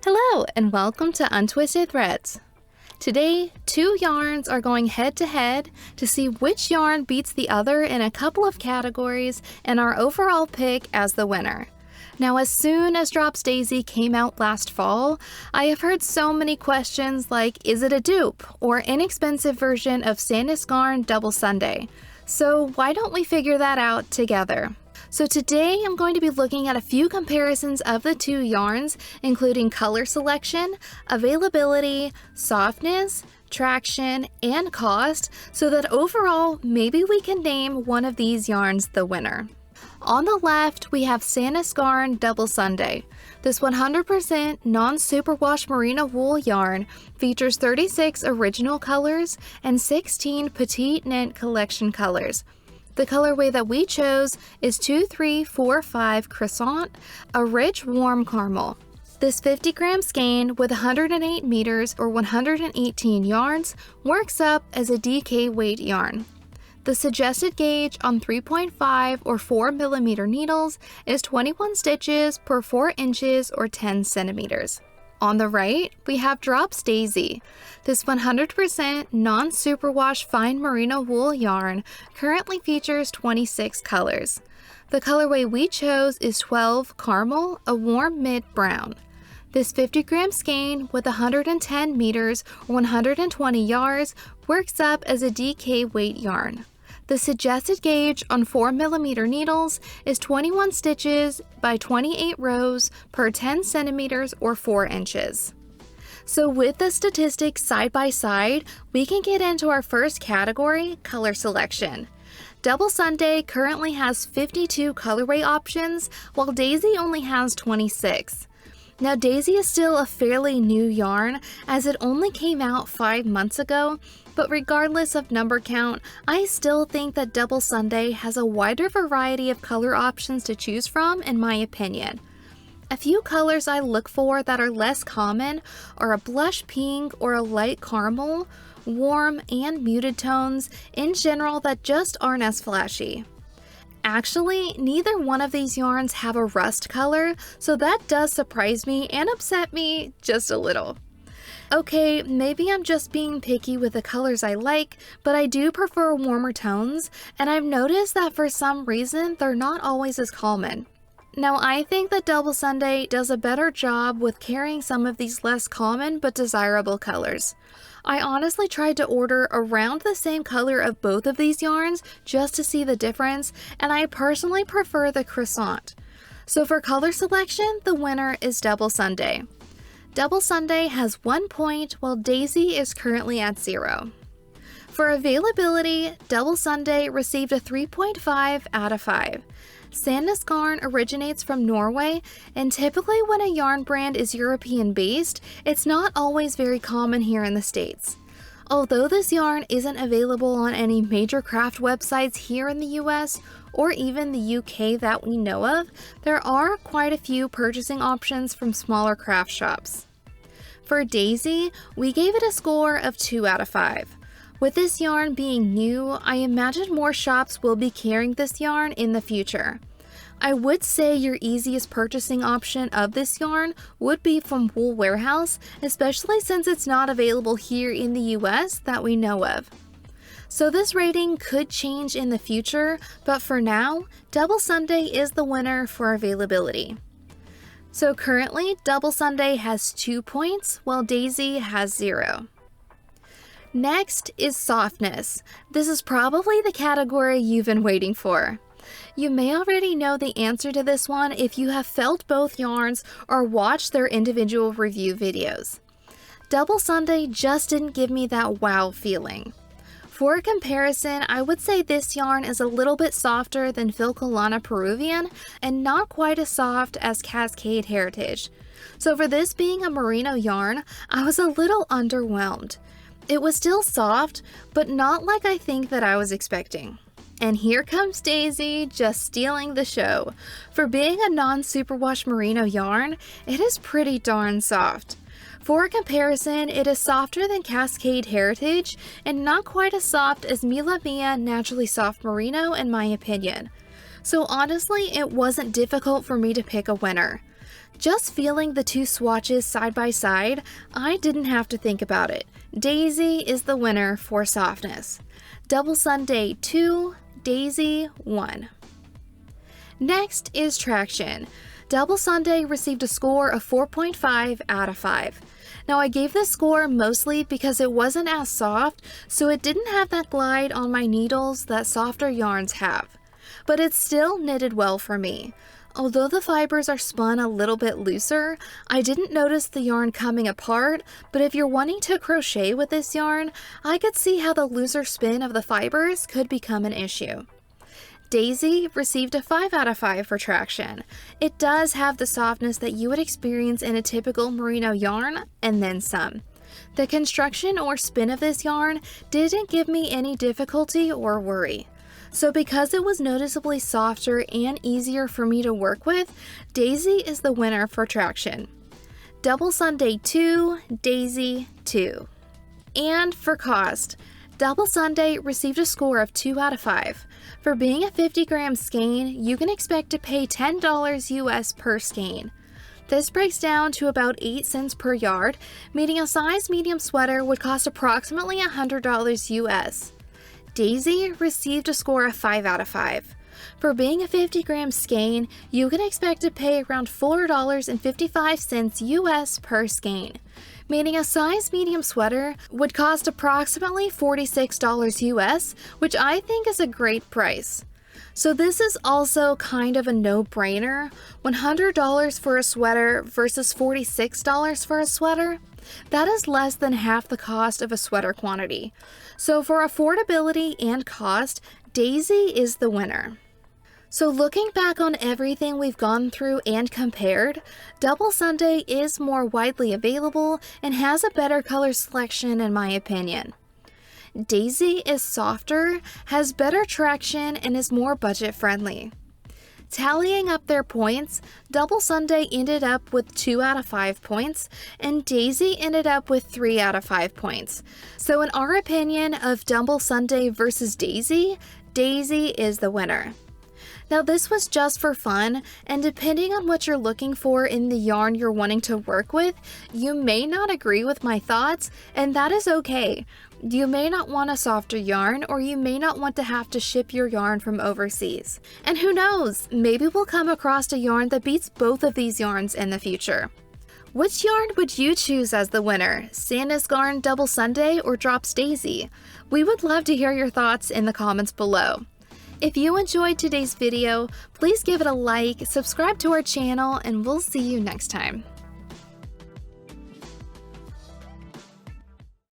Hello and welcome to Untwisted Threads. Today, two yarns are going head to head to see which yarn beats the other in a couple of categories and our overall pick as the winner. Now, as soon as Drops Daisy came out last fall, I have heard so many questions like, is it a dupe or inexpensive version of Sandnes Garn Double Sunday? So why don't we figure that out together? So today I'm going to be looking at a few comparisons of the two yarns, including color selection, availability, softness, traction, and cost, so that overall maybe we can name one of these yarns the winner. On the left, we have Sandnes Garn Double Sunday. This 100% non-superwash merino wool yarn features 36 original colors and 16 petite knit collection colors. The colorway that we chose is 2345 Croissant, a rich warm caramel. This 50-gram skein with 108 meters or 118 yards works up as a DK weight yarn. The suggested gauge on 3.5 or 4 millimeter needles is 21 stitches per 4 inches or 10 centimeters. On the right, we have Drops Daisy. This 100% non-superwash fine merino wool yarn currently features 26 colors. The colorway we chose is 12 Caramel, a warm mid-brown. This 50-gram skein with 110 meters or 120 yards works up as a DK weight yarn. The suggested gauge on 4 millimeter needles is 21 stitches by 28 rows per 10 centimeters or 4 inches. So with the statistics side by side, we can get into our first category, color selection. Double Sunday currently has 52 colorway options, while Daisy only has 26. Now, Daisy is still a fairly new yarn as it only came out 5 months ago, but regardless of number count, I still think that Double Sunday has a wider variety of color options to choose from, in my opinion. A few colors I look for that are less common are a blush pink or a light caramel, warm and muted tones in general that just aren't as flashy. Actually, neither one of these yarns have a rust color, so that does surprise me and upset me just a little. Okay, maybe I'm just being picky with the colors I like, but I do prefer warmer tones, and I've noticed that for some reason they're not always as common. Now, I think that Double Sunday does a better job with carrying some of these less common but desirable colors. I honestly tried to order around the same color of both of these yarns just to see the difference, and I personally prefer the Croissant. So for color selection, the winner is Double Sunday. Double Sunday has 1 point, while Daisy is currently at 0. For availability, Double Sunday received a 3.5 out of 5. Sandnes Garn originates from Norway, and typically when a yarn brand is European-based, it's not always very common here in the States. Although this yarn isn't available on any major craft websites here in the US or even the UK that we know of, there are quite a few purchasing options from smaller craft shops. For Daisy, we gave it a score of 2 out of 5. With this yarn being new, I imagine more shops will be carrying this yarn in the future. I would say your easiest purchasing option of this yarn would be from Wool Warehouse, especially since it's not available here in the US that we know of. So this rating could change in the future, but for now, Double Sunday is the winner for availability. So currently, Double Sunday has 2 points, while Daisy has 0. Next is softness. This is probably the category you've been waiting for. You may already know the answer to this one if you have felt both yarns or watched their individual review videos. Double Sunday just didn't give me that wow feeling. For a comparison, I would say this yarn is a little bit softer than Filcolana Peruvian and not quite as soft as Cascade Heritage. So for this being a merino yarn, I was a little underwhelmed. It was still soft, but not like I think that I was expecting. And here comes Daisy just stealing the show. For being a non-superwash merino yarn, it is pretty darn soft. For a comparison, it is softer than Cascade Heritage and not quite as soft as Mila Mia Naturally Soft Merino in my opinion. So honestly, it wasn't difficult for me to pick a winner. Just feeling the two swatches side by side, I didn't have to think about it. Daisy is the winner for Softness. Double Sunday 2, Daisy 1. Next is Traction. Double Sunday received a score of 4.5 out of 5. Now I gave this score mostly because it wasn't as soft, so it didn't have that glide on my needles that softer yarns have. But it still knitted well for me. Although the fibers are spun a little bit looser, I didn't notice the yarn coming apart, but if you're wanting to crochet with this yarn, I could see how the looser spin of the fibers could become an issue. Daisy received a 5 out of 5 for Traction. It does have the softness that you would experience in a typical merino yarn, and then some. The construction or spin of this yarn didn't give me any difficulty or worry. So because it was noticeably softer and easier for me to work with, Daisy is the winner for Traction. Double Sunday 2, Daisy 2. And for cost, Double Sunday received a score of 2 out of 5. For being a 50-gram skein, you can expect to pay $10 US per skein. This breaks down to about 8 cents per yard, meaning a size medium sweater would cost approximately $100 US. Daisy received a score of 5 out of 5. For being a 50-gram skein, you can expect to pay around $4.55 US per skein, meaning a size medium sweater would cost approximately $46 US, which I think is a great price. So this is also kind of a no-brainer. $100 for a sweater versus $46 for a sweater, that is less than half the cost of a sweater quantity. So for affordability and cost, Daisy is the winner. So looking back on everything we've gone through and compared, Double Sunday is more widely available and has a better color selection in my opinion. Daisy is softer, has better traction, and is more budget friendly. Tallying up their points, Double Sunday ended up with 2 out of 5 points, and Daisy ended up with 3 out of 5 points. So in our opinion of Double Sunday versus Daisy, Daisy is the winner. Now this was just for fun, and depending on what you're looking for in the yarn you're wanting to work with, you may not agree with my thoughts, and that is okay. You may not want a softer yarn, or you may not want to have to ship your yarn from overseas. And who knows, maybe we'll come across a yarn that beats both of these yarns in the future. Which yarn would you choose as the winner? Sandnes Garn Double Sunday or Drops Daisy? We would love to hear your thoughts in the comments below. If you enjoyed today's video, please give it a like, subscribe to our channel, and we'll see you next time.